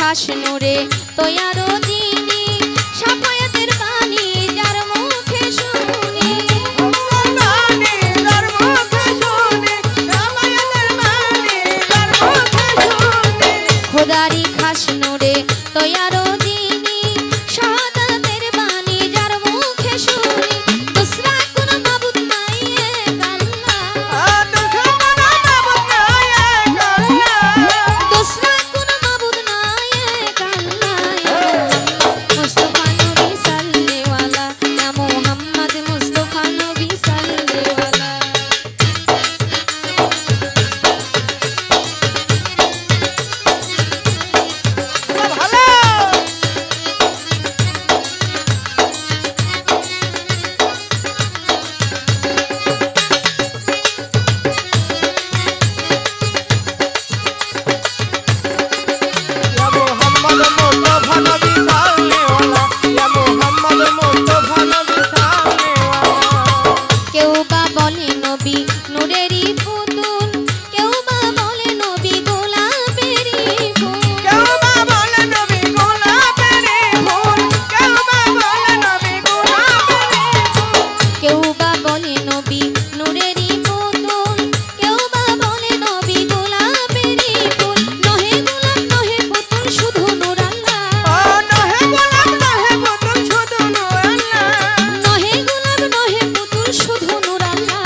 খাস নূরে তৈয়ারো যিনি শাফায়াতের বাণী যার মুখে শুনি খোদারি খাস নূরে তৈয়ারো যিনি শাহাদাতের বাণী যার মুখে শুনি দুসরা কোন মাবুদ নাই এক আল্লাহ দুসরা কোন মাবুদ নাই এক আল্লাহ মুস্তাফা নবী সাল্লেওয়ালা ইয়া মুহাম্মদ মুস্তাফা নবী সাল্লেওয়ালা কেউ বা বলে নবী নূরেরই পুতুল কেউ বা বলে নবী গোলাপেরই ফুল কেউ বা বলে নবী নূরেরই পুতুল কেউ বা বলে নবী গোলাপেরই ফুল নহে গোলাপ নহে পুতুল শুধু নূর আল্লাহ নহে গোলাপ নহে পুতুল শুধু নূর আল্লাহ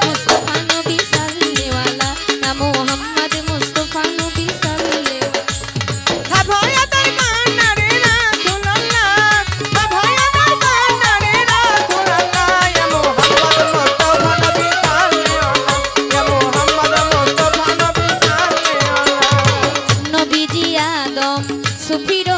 মুস্তাফা নবী সাল্লেওয়ালা ইয়া মুহাম্মদ মুস্তাফা নবী সাল্লেওয়ালা নবীজি আদম সুফির